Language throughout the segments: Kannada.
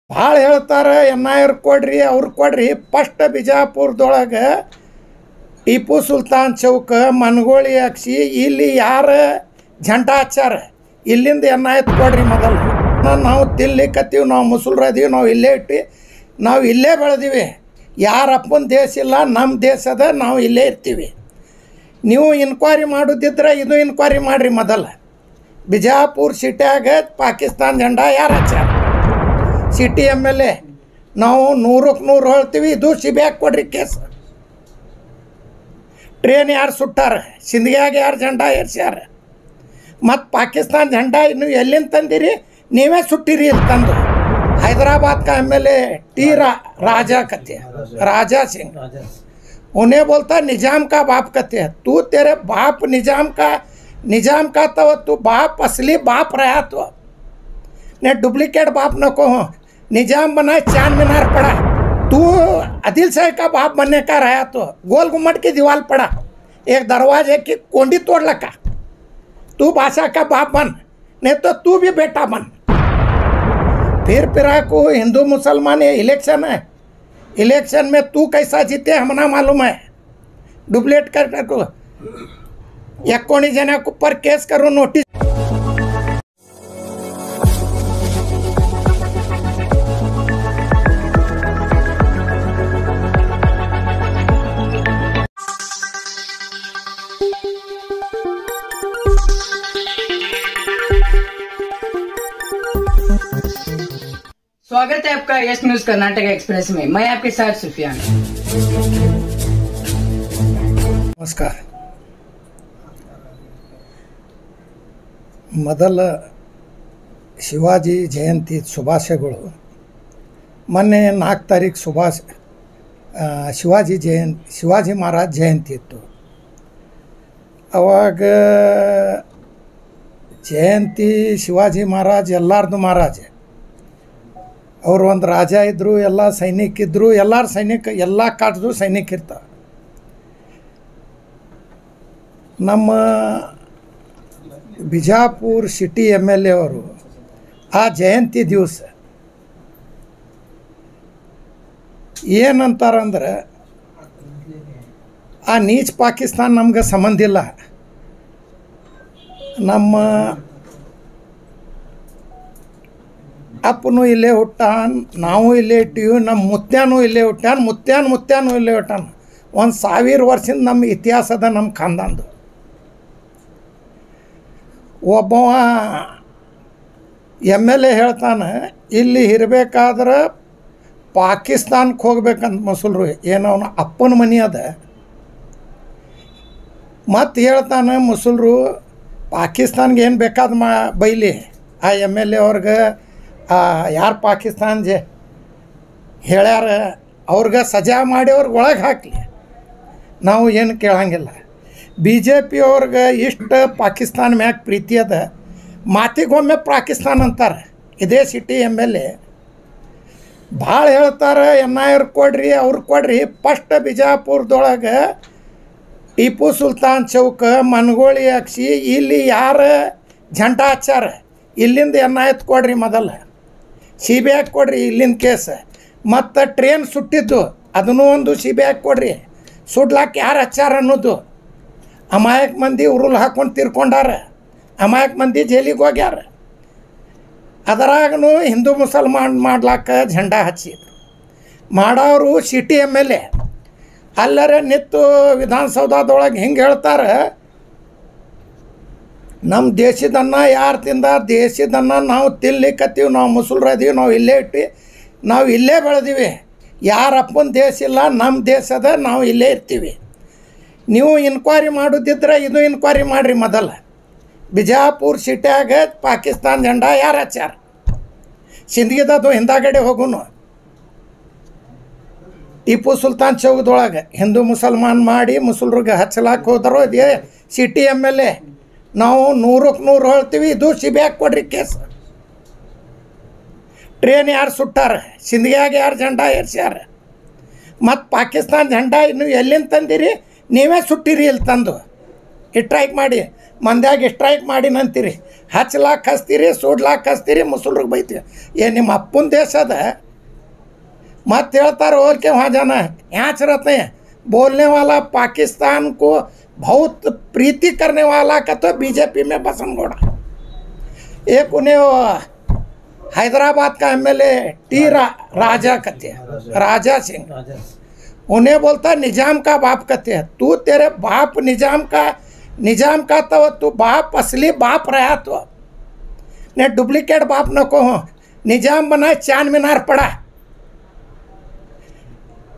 ಭಾಳ ಹೇಳ್ತಾರೆ ಎನ್.ಐ.ಆರ್ ಕೊಡ್ರಿ ಅವ್ರು ಕೊಡ್ರಿ. ಫಸ್ಟ್ ಬಿಜಾಪುರದೊಳಗೆ ಟಿಪ್ಪು ಸುಲ್ತಾನ್ ಚೌಕ ಮನಗೋಳಿ ಹಾಕ್ಸಿ ಇಲ್ಲಿ ಯಾರು ಝಂಡಾ ಹಚ್ಚಾರ ಇಲ್ಲಿಂದ ಎನ್.ಐ.ಆರ್ ಕೊಡ್ರಿ ಮೊದಲು. ನಾವು ತಿನ್ಲಿಕ್ಕತ್ತೀವಿ, ನಾವು ಮುಸುಲ್ರದೀವಿ, ನಾವು ಇಲ್ಲೇ ಇಟ್ಟು ನಾವು ಇಲ್ಲೇ ಬೆಳೆದೀವಿ. ಯಾರ ಅಪ್ಪನ ದೇಶ ಇಲ್ಲ, ನಮ್ಮ ದೇಶದ, ನಾವು ಇಲ್ಲೇ ಇರ್ತೀವಿ. ನೀವು ಇನ್ಕ್ವೈರಿ ಮಾಡೋದಿದ್ರೆ ಇದು ಇನ್ಕ್ವೈರಿ ಮಾಡಿರಿ ಮೊದಲು. ಬಿಜಾಪುರ ಸಿಟಿಯಾಗ ಪಾಕಿಸ್ತಾನ ಝಂಡಾ ಯಾರು ಹಚ್ಚಾರ? City MLA. ನಾವು 100ಕ್ಕೆ 100 ಹೇಳ್ತೀವಿ. ಇದು ಸಿಬಿಐಗೆ ಕೊಡ್ರಿ ಕೇಸ್. ಟ್ರೇನ್ ಯಾರು ಸುಟ್ಟಾರ? ಸಿಂದಗ್ಯಾಗ ಯಾರು ಝಂಡಾ ಏರ್ಸ್ಯಾರ? ಮತ್ತು ಪಾಕಿಸ್ತಾನ ಝಂಡಾ ನೀವು ಎಲ್ಲಿಂದ ತಂದಿರಿ? ನೀವೇ ಸುಟ್ಟಿರಿ ಇಲ್ಲಿ ತಂದು. हैदराबाद का एम.एल.ए. टी राजा कहते हैं, राजा सिंह. उन्हें बोलता निज़ाम का बाप कहते हैं. तू तेरे बाप निज़ाम का तो तू बाप असली बाप रहा तो ने डुप्लीकेट बाप न को हो. निज़ाम बना चांद मीनार पड़ा, तू आदिल शाह का बाप बनने का रहा तो गोल गुम्मट की दीवार पड़ा, एक दरवाजे की कोंडी तोड़ लगा. तू बादशाह का बाप बन, नहीं तो तू भी बेटा बन. फिर को हिंदू मुसलमान ये इलेक्शन है. इलेक्शन में तू कैसा जीते हमना मालूम है. डुप्लीकेट कर को 19 जना के ऊपर केस करो, नोटिस. स्वागत है आपका यस न्यूज कर्नाटक एक्सप्रेस में. मैं आपके साथ सुफियान. नमस्कार. ಮೊದಲ ಶಿವಾಜಿ ಜಯಂತಿ ಶುಭಾಶಯಗಳು. ಮೊನ್ನೆ 4 ತಾರೀಕು ಶಿವಾಜಿ ಮಹಾರಾಜ್ ಜಯಂತಿ ಇತ್ತು. ಅವಾಗ ಜಯಂತಿ ಶಿವಾಜಿ ಮಹಾರಾಜ್ ಎಲ್ಲಾರ್ದು ಮಹಾರಾಜ. ಅವರು ಒಂದು ರಾಜ ಇದ್ದರು, ಎಲ್ಲ ಸೈನಿಕ ಇದ್ದರು, ಎಲ್ಲರೂ ಸೈನಿಕ, ಎಲ್ಲ ಕಾಟದು ಸೈನಿಕ ಇರ್ತಾರೆ. ನಮ್ಮ ಬಿಜಾಪುರ ಸಿಟಿ ಎಮ್.ಎಲ್.ಎ. ಅವರು ಆ ಜಯಂತಿ ದಿವಸ ಏನಂತಾರಂದ್ರೆ, ಆ ನೀಚ್ ಪಾಕಿಸ್ತಾನ ನಮ್ಗೆ ಸಂಬಂಧ ಇಲ್ಲ, ನಮ್ಮ ಅಪ್ಪನೂ ಇಲ್ಲೇ ಹುಟ್ಟಾನ, ನಾವು ಇಲ್ಲೇ ಇಟ್ಟಿವಿ, ನಮ್ಮ ಮುತ್ಯಾನೂ ಇಲ್ಲೇ ಹುಟ್ಟ್ಯಾನ, ಮುತ್ಯಾನೂ ಇಲ್ಲೇ ಹುಟ್ಟಾನ. 1000 ವರ್ಷದಿಂದ ನಮ್ಮ ಇತಿಹಾಸದ ನಮ್ಮ ಖಾನ್ದಾನ್ದು. ಒಬ್ಬವ ಎಮ್.ಎಲ್.ಎ. ಹೇಳ್ತಾನೆ ಇಲ್ಲಿ ಇರಬೇಕಾದ್ರೆ ಪಾಕಿಸ್ತಾನಕ್ಕೆ ಹೋಗ್ಬೇಕಂತ ಮುಸಲ್ರು. ಏನೋ ಅವನ ಅಪ್ಪನ ಮನೆ ಅದ. ಮತ್ತು ಹೇಳ್ತಾನೆ ಮುಸಲ್ರು ಪಾಕಿಸ್ತಾನ್ಗೆ ಏನು ಬೇಕಾದ ಬೈಲಿ. ಆ ಎಮ್.ಎಲ್.ಎ. ಅವ್ರಿಗೆ ಯಾರು ಪಾಕಿಸ್ತಾನ ಹೇಳ್ಯಾರ ಅವ್ರಿಗೆ ಸಜಾ ಮಾಡಿ ಅವ್ರಿಗೆ ಒಳಗೆ ಹಾಕಲಿ, ನಾವು ಏನು ಕೇಳಂಗಿಲ್ಲ. BJP ಅವ್ರಿಗೆ ಇಷ್ಟು ಪಾಕಿಸ್ತಾನ ಮ್ಯಾಗ ಪ್ರೀತಿ ಅದ, ಮಾತಿಗೊಮ್ಮೆ ಪಾಕಿಸ್ತಾನ ಅಂತಾರೆ. ಇದೇ ಸಿಟಿ ಎಮ್.ಎಲ್.ಎ. ಭಾಳ ಹೇಳ್ತಾರೆ ಎನ್.ಐ.ಆರ್ ಕೊಡ್ರಿ ಅವ್ರು ಕೊಡ್ರಿ. ಫಸ್ಟ್ ಬಿಜಾಪುರದೊಳಗೆ ಟಿಪ್ಪು ಸುಲ್ತಾನ್ ಚೌಕ ಮನಗೋಳಿ ಹಾಕ್ಸಿ ಇಲ್ಲಿ ಯಾರು ಝಂಡಾ ಹಚ್ಚಾರ ಇಲ್ಲಿಂದ ಎನ್.ಐ.ಆರ್ ಕೊಡ್ರಿ ಮೊದಲು. ಸಿಬಿಐಗೆ ಕೊಡ್ರಿ ಇಲ್ಲಿಂದ ಕೇಸ್. ಮತ್ತು ಟ್ರೇನ್ ಸುಟ್ಟಿದ್ದು ಅದನ್ನೂ ಒಂದು ಸಿಬಿಐಗೆ ಕೊಡ್ರಿ. ಸುಡ್ಲಾಕ ಯಾರು ಹಚ್ಚಾರ ಅನ್ನೋದು. ಅಮಾಯಕ ಮಂದಿ ಉರುಳು ಹಾಕ್ಕೊಂಡು ತಿರ್ಕೊಂಡಾರ, ಅಮಾಯಕ ಮಂದಿ ಜೈಲಿಗೆ ಹೋಗ್ಯಾರ. ಅದರಾಗೂ ಹಿಂದೂ ಮುಸಲ್ಮಾನ್ ಮಾಡ್ಲಾಕ ಝಂಡಾ ಹಚ್ಚಿದ್ರು. ಮಾಡೋರು ಸಿಟಿ ಎಮ್.ಎಲ್.ಎ. ಅಲ್ಲರೆ ನಿಂತು ವಿಧಾನಸೌಧದೊಳಗೆ ಹಿಂಗೆ ಹೇಳ್ತಾರೆ, ನಮ್ಮ ದೇಶದನ್ನ ಯಾರು ತಿಂದಾರ? ದೇಶದನ್ನ ನಾವು ತಿನ್ಲಿಕ್ಕತ್ತೀವಿ, ನಾವು ಮುಸುಲ್ರದೀವಿ, ನಾವು ಇಲ್ಲೇ ಇಟ್ಟು ನಾವು ಇಲ್ಲೇ ಬೆಳೆದೀವಿ. ಯಾರ ಅಪ್ಪನ ದೇಶ ಇಲ್ಲ, ನಮ್ಮ ದೇಶದ, ನಾವು ಇಲ್ಲೇ ಇರ್ತೀವಿ. ನೀವು ಇನ್ಕ್ವೈರಿ ಮಾಡೋದಿದ್ರೆ ಇದು ಇನ್ಕ್ವೈರಿ ಮಾಡಿರಿ ಮೊದಲು. ಬಿಜಾಪುರ ಸಿಟಿಯಾಗ ಪಾಕಿಸ್ತಾನ ಝಂಡಾ ಯಾರು ಹಚ್ಚಾರ? ಸಿಂದಗಿದದು ಹಿಂದಾಗಡೆ ಹೋಗುನು. ಟಿಪ್ಪು ಸುಲ್ತಾನ್ ಚೌಕದೊಳಗೆ ಹಿಂದೂ ಮುಸಲ್ಮಾನ್ ಮಾಡಿ ಮುಸಲ್ರಿಗೆ ಹಚ್ಚಲಾಕ ಹೋದರು. ಇದೇ ಸಿಟಿ ಎಮ್.ಎಲ್.ಎ. ನಾವು 100ಕ್ಕೆ 100 ಹೇಳ್ತೀವಿ. ಇದು ಸಿಬಿಐಗೆ ಕೊಡ್ರಿ ಕೇಸ್. ಟ್ರೇನ್ ಯಾರು ಸುಟ್ಟಾರ? ಸಿಂದಗ್ಯಾಗ ಯಾರು ಝಂಡಾ ಏರ್ಸ್ಯಾರ? ಮತ್ತು ಪಾಕಿಸ್ತಾನ ಝಂಡಾ ನೀವು ಎಲ್ಲಿಂದ ತಂದಿರಿ? ನೀವೇ ಸುಟ್ಟಿರಿ ಇಲ್ಲಿ ತಂದು. ಸ್ಟ್ರೈಕ್ ಮಾಡಿ ಮಂದ್ಯಾಗ ಸ್ಟ್ರೈಕ್ ಮಾಡಿ ನಂತೀರಿ, ಹಚ್ಚಲಾಕ್ ಹಚ್ತೀರಿ, ಸುಡ್ಲಾಕ್ ಹಚ್ತೀರಿ, ಮುಸಲ್ರಿಗೆ ಬೈತೀವಿ. ನಿಮ್ಮ ಅಪ್ಪನ ದೇಶ ಅದ. मत ಹೇಳ್ತಾರ और के वहाँ जाना है, यहाँ से रहते हैं. बोलने वाला पाकिस्तान को बहुत प्रीति करने वाला का तो बीजेपी में बसनगौड़ा. एक उन्हें हैदराबाद का एमएलए टी राजा कहते हैं, राजा सिंह. उन्हें बोलता है निजाम का बाप कहते हैं. तू तेरे बाप निजाम का तो तू बाप असली बाप रहा तो ने डुप्लीकेट बाप न को हो. निजाम बनाए चांद मीनार पड़ा,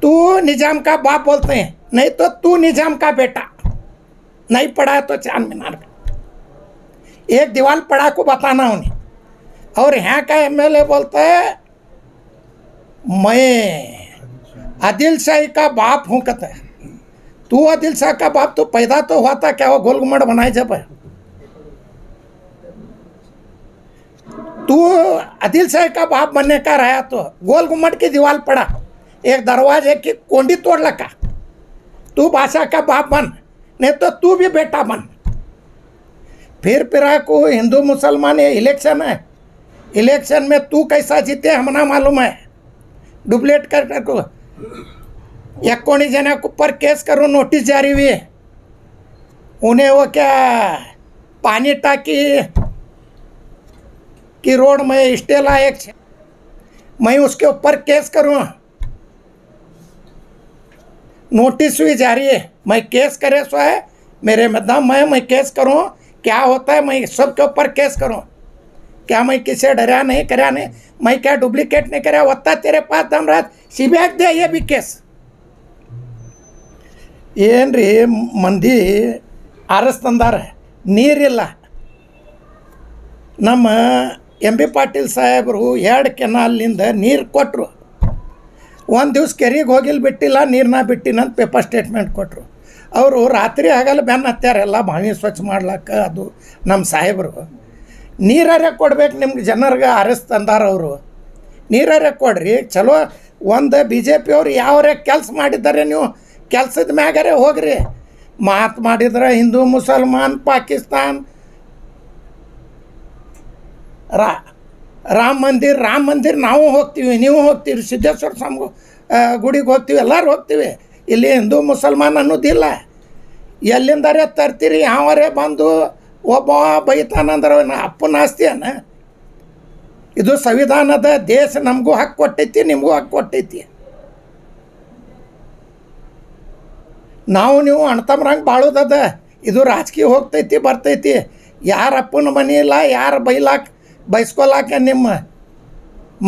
तू निजाम का बाप बोलते हैं, नहीं तो तू निजाम का बेटा. नहीं पढ़ा तो चांद मीनार पे एक दीवार पढ़ा को बताना उन्हें. और यहाँ का एमएलए बोलता है मैं आदिल शाही का बाप हूँ कहता है. तू आदिल शाह का बाप तो पैदा तो हुआ था क्या वो गोल गुम्बद बनाए जब? तू आदिल शाही का बाप बनने का रहा तो गोल गुम्बद की दीवार पड़ा, एक दरवाजे की कोंडी तोड़ लगा. तू बादशाह का बाप बन, नहीं तो तू भी बेटा बन. फिर को हिंदू मुसलमान ये इलेक्शन है, इलेक्शन में तू कैसा जीते हमना मालूम है. डुप्लीकेट कर को 19 जना के ऊपर केस करो, नोटिस जारी हुई है. उन्हें वो क्या पानी टाकी की रोड में स्टेला एक, मैं उसके ऊपर केस करूँ, नोटिस हुई जारी है. मैं केस करे सो है, मेरे में दम है, मैं केस करूँ. क्या होता है मैं सबके ऊपर केस करूँ? क्या मैं किसे डरा नहीं करा नहीं, मैं क्या डुप्लीकेट नहीं करा होता. तेरे पास दम रहा सीबीआई दे ये भी केस. ಏನ್ರಿ ಮಂದಿ ಆರಿಸ್ತಂದಾರ, ನೀರಿಲ್ಲ. ನಮ್ಮ ಎಂ ಬಿ ಪಾಟೀಲ್ ಸಾಹೇಬರು 2 ಕೆನಾಲ್ನಿಂದ ನೀರು ಕೊಟ್ಟರು. ಒಂದು ದಿವ್ಸ ಕೆರೆಗೆ ಹೋಗಿಲ್ಲ ಬಿಟ್ಟಿಲ್ಲ, ನೀರನ್ನ ಬಿಟ್ಟಿನಂತ ಪೇಪರ್ ಸ್ಟೇಟ್ಮೆಂಟ್ ಕೊಟ್ಟರು. ಅವರು ರಾತ್ರಿ ಆಗಲ್ಲ ಬೆನ್ನ ಹತ್ಯಾರ ಎಲ್ಲ ಬಾವಿ ಸ್ವಚ್ಛ ಮಾಡ್ಲಕ್ಕ. ಅದು ನಮ್ಮ ಸಾಹೇಬರು ನೀರೇ ಕೊಡ್ಬೇಕು ನಿಮ್ಗೆ ಜನರಿಗೆ ಆರಿಸ್ತಂದಾರ. ಅವರು ನೀರೇ ಕೊಡ್ರಿ ಚಲೋ. ಒಂದು ಬಿ ಜೆ ಪಿ ಅವ್ರು ಯಾವ್ರೆ ಕೆಲಸ ಮಾಡಿದ್ದಾರೆ, ನೀವು ಕೆಲಸದ ಮ್ಯಾಗರೆ ಹೋಗ್ರಿ. ಮಾತು ಮಾಡಿದ್ರೆ ಹಿಂದೂ ಮುಸಲ್ಮಾನ್ ಪಾಕಿಸ್ತಾನ್ ರಾಮ ಮಂದಿರ ನಾವು ಹೋಗ್ತೀವಿ, ನೀವು ಹೋಗ್ತೀವಿ, ಸಿದ್ದೇಶ್ವರ ಸ್ವಾಮಿ ಗುಡಿಗೆ ಹೋಗ್ತೀವಿ, ಎಲ್ಲರೂ ಹೋಗ್ತೀವಿ. ಇಲ್ಲಿ ಹಿಂದೂ ಮುಸಲ್ಮಾನ್ ಅನ್ನೋದಿಲ್ಲ. ಎಲ್ಲಿಂದಾರೆ ತರ್ತೀರಿ, ಯಾವರೇ ಬಂದು ಒಬ್ಬ ಬೈತಾನಂದ್ರೆ ಅಪ್ಪನ ಆಸ್ತಿಯನ್ನ. ಇದು ಸಂವಿಧಾನದ ದೇಶ, ನಮಗೂ ಹಕ್ಕು ಕೊಟ್ಟೈತಿ, ನಿಮಗೂ ಹಕ್ಕು ಕೊಟ್ಟೈತಿ. ನಾವು ನೀವು ಅಣ್ತಮ್ರಂಗೆ ಬಾಳೋದದ. ಇದು ರಾಜಕೀಯ ಹೋಗ್ತೈತಿ ಬರ್ತೈತಿ. ಯಾರ ಅಪ್ಪನ ಮನೆ ಇಲ್ಲ, ಯಾರು ಬೈಸ್ಕೊಲಾಕ ನಿಮ್ಮ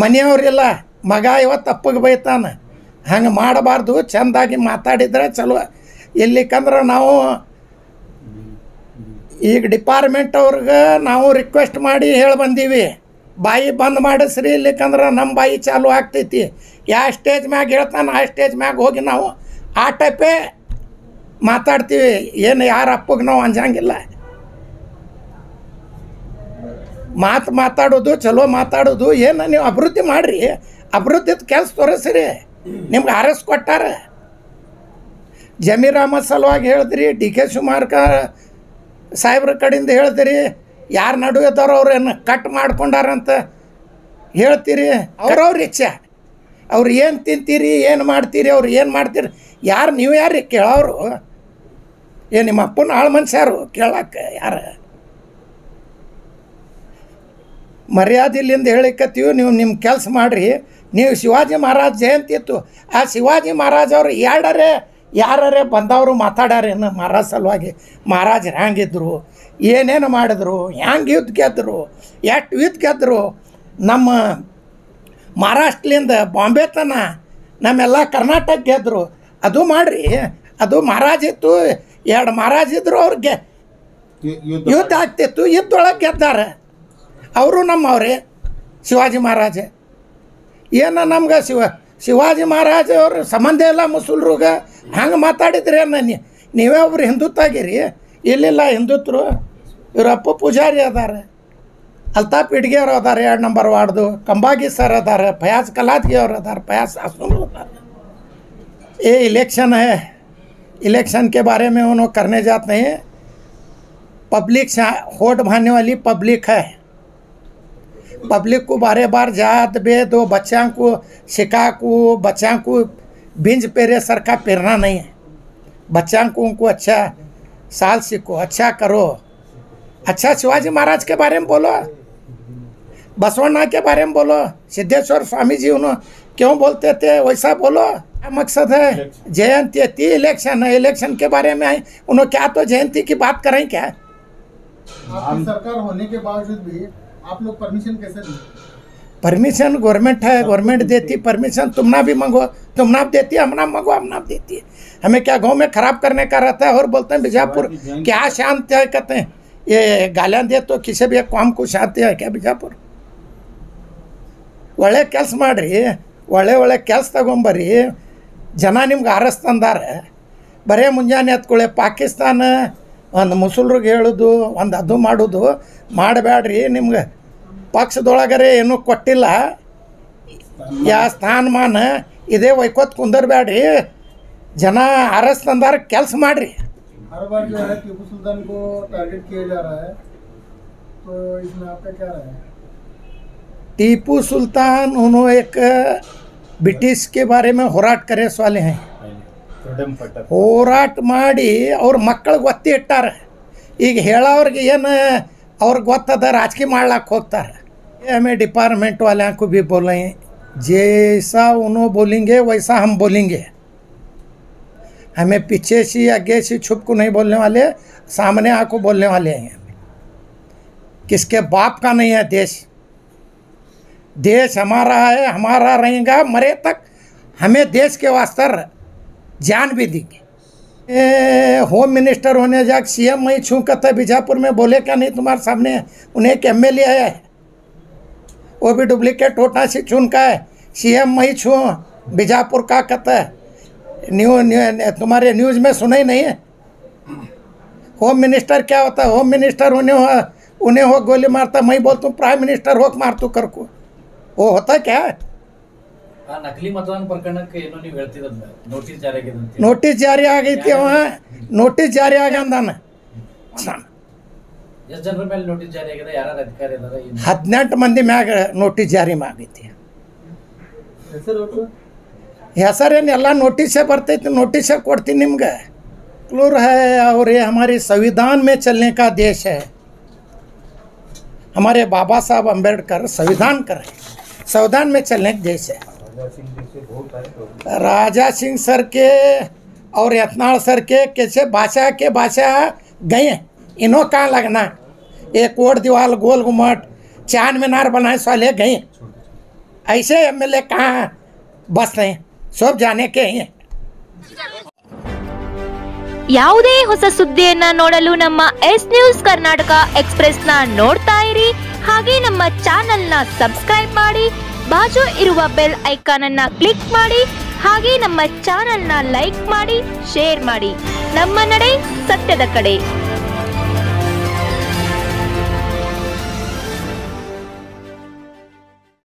ಮನೆಯವ್ರಿಲ್ಲ. ಮಗ ಇವತ್ತು ಅಪ್ಪಗೆ ಬೈತಾನೆ. ಹಂಗೆ ಮಾಡಬಾರ್ದು. ಚೆಂದಾಗಿ ಮಾತಾಡಿದ್ರೆ ಚಲೋ. ಇಲ್ಲಿಕಂದ್ರೆ ನಾವು ಈಗ ಡಿಪಾರ್ಟ್ಮೆಂಟ್ ಅವ್ರಿಗೆ ನಾವು ರಿಕ್ವೆಸ್ಟ್ ಮಾಡಿ ಹೇಳಿ ಬಂದೀವಿ, ಬಾಯಿ ಬಂದ್ ಮಾಡಿಸ್ರಿ. ಇಲ್ಲಿಕಂದ್ರೆ ನಮ್ಮ ಬಾಯಿ ಚಾಲು ಆಗ್ತೈತಿ. ಯಾವ ಸ್ಟೇಜ್ ಮ್ಯಾಗ ಹೇಳ್ತಾನೆ ಆ ಸ್ಟೇಜ್ ಮ್ಯಾಗ ಹೋಗಿ ನಾವು ಆ ಟೈಪೇ ಮಾತಾಡ್ತೀವಿ. ಏನು ಯಾರ ಅಪ್ಪಗೆ ನಾವು ಅಂಜಂಗಿಲ್ಲ. ಮಾತಾಡೋದು ಚಲೋ ಮಾತಾಡೋದು. ಏನು ನೀವು ಅಭಿವೃದ್ಧಿ ಮಾಡಿರಿ, ಅಭಿವೃದ್ಧಿದ ಕೆಲಸ ತೋರಿಸ್ರಿ. ನಿಮ್ಗೆ ಆರಸ್ ಕೊಟ್ಟಾರ. ಜಮೀರ್ ಅಹಮದ್ ಸಲುವಾಗಿ ಹೇಳಿದ್ರಿ, ಡಿ ಕೆ ಶಿವಕುಮಾರ್ ಸಾಹೇಬ್ರ ಕಡೆಯಿಂದ ಹೇಳಿದ್ರಿ. ಯಾರು ನಡುವೆ ಇದ್ದವ್ರು ಅವ್ರೇನು ಕಟ್ ಮಾಡ್ಕೊಂಡಾರಂತ ಹೇಳ್ತೀರಿ. ಅವ್ರವ್ರ ಇಚ್ಛೆ. ಅವ್ರು ಏನು ತಿಂತೀರಿ, ಏನು ಮಾಡ್ತೀರಿ, ಅವ್ರು ಏನು ಮಾಡ್ತೀರಿ, ಯಾರು ನೀವು ಯಾರು ಕೇಳೋರು? ನಿಮ್ಮ ಅಪ್ಪನ ಆಳು ಮನುಷ್ಯರು ಕೇಳಕ್ಕೆ ಯಾರು? ಮರ್ಯಾದೆಲಿಂದ ಹೇಳಿಕತ್ತೀವಿ. ನೀವು ನಿಮ್ಮ ಕೆಲಸ ಮಾಡಿರಿ. ನೀವು ಶಿವಾಜಿ ಮಹಾರಾಜ್ ಜಯಂತಿ ಇತ್ತು, ಆ ಶಿವಾಜಿ ಮಹಾರಾಜ್ ಅವರು ಯಾರೇ ಬಂದವರು ಮಾತಾಡ್ಯಾರೇನು ಮಹಾರಾಜ್ ಸಲುವಾಗಿ? ಮಹಾರಾಜರು ಹ್ಯಾಂಗಿದ್ರು, ಏನೇನು ಮಾಡಿದ್ರು, ಹ್ಯಾಂಗೆ ಯುದ್ಧ ಗೆದ್ದರು, ಎಷ್ಟು ಯುದ್ಧ ಗೆದ್ದರು. ನಮ್ಮ ಮಹಾರಾಷ್ಟ್ರಲಿಂದ ಬಾಂಬೆ ತನ ನಮ್ಮೆಲ್ಲ ಕರ್ನಾಟಕ ಗೆದ್ದರು. ಅದು ಮಾಡಿರಿ. ಅದು ಮಹಾರಾಜ್ ಇತ್ತು, 2 ಮಹಾರಾಜ್ ಇದ್ರು, ಅವ್ರಿಗೆ ಯುದ್ಧ ಆಗ್ತಿತ್ತು. ಯುದ್ಧೊಳಗೆ ಗೆದ್ದಾರೆ. ಅವರು ನಮ್ಮವ್ರೆ ಶಿವಾಜಿ ಮಹಾರಾಜ. ಏನು ನಮ್ಗೆ ಶಿವಾಜಿ ಮಹಾರಾಜ ಅವ್ರ ಸಂಬಂಧ ಇಲ್ಲ ಮುಸಲ್ರಿಗೆ. ಹಂಗೆ ಮಾತಾಡಿದ್ರಿ ನೀವೇ ಒಬ್ರು ಹಿಂದುತ್ವ ಆಗಿರಿ. ಇಲ್ಲಿಲ್ಲ ಹಿಂದುತ್ವರು. ಇವರಪ್ಪ ಪೂಜಾರಿ ಅದಾರೆ, ಅಲ್ತಾಫ್ ಇಡ್ಗಿ ಅವರು ಅದಾರೆ 2 ನಂಬರ್ ವಾರ್ಡ್ದು, ಕಂಬಾಗಿ ಸರ್ ಅದಾರೆ, ಫಯಾಜ್ ಕಲಾದ್ಗಿ ಅವ್ರು अदार, फयाज आसुन अदार. ये इलेक्शन है, इलेक्शन के बारे में उन्होंने करने जाते हैं. पब्लिक होट भाने वाली पब्लिक है। पब्लिक को बारे बार जात बे दो बच्चा को सिखा को बच्चा को बिंज पेरे सर का पेरना नहीं है। बच्चा को उनको अच्छा साल सीखो, अच्छा करो, अच्छा शिवाजी महाराज के बारे में बोलो, बसवण्णा के बारे में बोलो, सिद्धेश्वर स्वामी जी उन्होंने क्यों बोलते थे वैसा बोलो। क्या मकसद है? जयंती थी, इलेक्शन है, इलेक्शन के बारे में आए उन्होंने क्या तो जयंती की बात करें क्या? आपकी सरकार होने के बावजूद भी आप लोग परमिशन कैसे दें? परमिशन गवर्नमेंट है, गवर्नमेंट देती परमिशन। तुम ना भी मांगो, तुम ना देती, हम ना मांगो, हम ना देती है। हमें क्या गांव में खराब करने का रहता है? और बोलते हैं बीजापुर क्या शांत है, कहते हैं ये गालियां दे तो किसी भी काम को शांति है क्या बीजापुर? ಒಳ್ಳೆ ಕೆಲಸ ಮಾಡಿರಿ, ಒಳ್ಳೆ ಕೆಲಸ ತಗೊಂಬರ್ರಿ, ಜನ ನಿಮ್ಗೆ ಆರಿಸ್ತಂದಾರೆ. ಬರೇ ಮುಂಜಾನೆ ಎತ್ಕೊಳ್ಳಿ ಪಾಕಿಸ್ತಾನ ಒಂದು ಮುಸಲ್ರಿಗೆ ಹೇಳೋದು ಒಂದು ಅದು ಮಾಡೋದು ಮಾಡಬೇಡ್ರಿ. ನಿಮ್ಗೆ ಪಕ್ಷದೊಳಗರೆ ಏನೂ ಕೊಟ್ಟಿಲ್ಲ, ಯಾ ಸ್ಥಾನಮಾನ ಇದೇ ಒಯ್ಕೋತ್ ಕುಂದರ್ಬೇಡ್ರಿ, ಜನ ಆರಿಸ್ತಂದಾರ ಕೆಲಸ ಮಾಡಿರಿ. हर बार जो है टीपू सुल्तान को टारगेट किया जा रहा है, तो इसमें आपका क्या राय है? टीपू सुल्तान उन्होंने एक ब्रिटिश के बारे में ಹೋರಾಟ ಕರೆಸ್ वाले हैं. ಹೋರಾಟ ಮಾಡಿ ಅವ್ರ ಮಕ್ಕಳಿಗೆ ಒತ್ತಿ ಇಟ್ಟಾರೆ. ಈಗ ಹೇಳೋರಿಗೆ ಏನು ಅವ್ರಿಗೆ ಗೊತ್ತದ ರಾಜಕೀಯ ಮಾಡ್ಲಾಕ್ಕೆ ಹೋಗ್ತಾರೆ. हमें डिपार्टमेंट वाले को भी बोले जैसा उन्होंने बोलेंगे वैसा हम बोलेंगे. हमें पीछे से आगे से छुप को नहीं बोलने वाले, सामने आको बोलने वाले हैं. किसके बाप का नहीं है देश, देश हमारा है, हमारा रहेगा मरे तक. हमें देश के वास्ते जान भी देंगे. होम मिनिस्टर होने जाकर सीएम वही छू कहता बीजापुर में बोले क्या नहीं तुम्हारे सामने? उन्हें एक एमएलए है, वो भी डुप्लीकेट होटा से चुन का है. सीएम वही छू बीजापुर का कहता है, तुम्हारे न्यूज़ में सुना ही नहीं है. होम मिनिस्टर क्या होता है? होम मिनिस्टर उन्हें हो गोली मारता, मैं बोलता हूँ प्राइम मिनिस्टर हो मार तू कर को, वो होता क्या है? ನಕಲಿ ಮತದಾನ ಪ್ರಕರಣಕ್ಕೆ ಏನೋ ನೀವು ಹೇಳ್ತಿದ್ರಲ್ಲ, ನೋಟಿಸ್ ಜಾರಿ ಆಗಿದೆ ಅಂತ. ನೋಟಿಸ್ ಜಾರಿ ಆಗೈತಿ, ಅವ ನೋಟಿಸ್ ಜಾರಿ ಆಗ್ಯಾನ. ಎಷ್ಟು ಜನರ ಮೇಲೆ ನೋಟಿಸ್ ಜಾರಿ ಆಗಿದೆ? ಯಾರು ಅಧಿಕಾರಿ ಇದ್ದಾರೆ? 18 ಮಂದಿ ಮ್ಯಾಗ ನೋಟಿಸ್ ಜಾರಿ ಆಗೈತಿ. ಹೆಸರೇನು ಎಲ್ಲ ನೋಟಿಸೇ ಬರ್ತೈತಿ, ನೋಟಿಸೇ ಕೊಡ್ತೀನಿ ನಿಮ್ಗೆ. क्लियर है और ये हमारे संविधान में चलने का देश है. हमारे बाबा साहब अम्बेडकर संविधान कर रहे, संविधान में चलने का देश है. राजा सिंह सर के और यत्नाल सर के कैसे बादशाह गए, इन्हों कहाँ लगना? एक कोट दीवार गोल गुम्मट चांद मीनार बनाए साले गए. ऐसे एमएलए कहाँ बस हैं, सब जाने के हैं. ಯಾವುದೇ ಹೊಸ ಸುದ್ದಿಯನ್ನ ನೋಡಲು ನಮ್ಮ ಎಸ್ ನ್ಯೂಸ್ ಕರ್ನಾಟಕ ಎಕ್ಸ್‌ಪ್ರೆಸ್ ನ ನೋಡ್ತಾ ಇರಿ. ಹಾಗೆ ನಮ್ಮ ಚಾನೆಲ್ ನ ಸಬ್ಸ್ಕ್ರೈಬ್ ಮಾಡಿ, ಬಾಜು ಇರುವ ಬೆಲ್ ಐಕಾನ್ ಅನ್ನ ಕ್ಲಿಕ್ ಮಾಡಿ. ಹಾಗೆ ನಮ್ಮ ಚಾನೆಲ್ ನ ಲೈಕ್ ಮಾಡಿ, ಶೇರ್ ಮಾಡಿ. ನಮ್ಮ ನಡೆ ಸತ್ಯದ ಕಡೆ.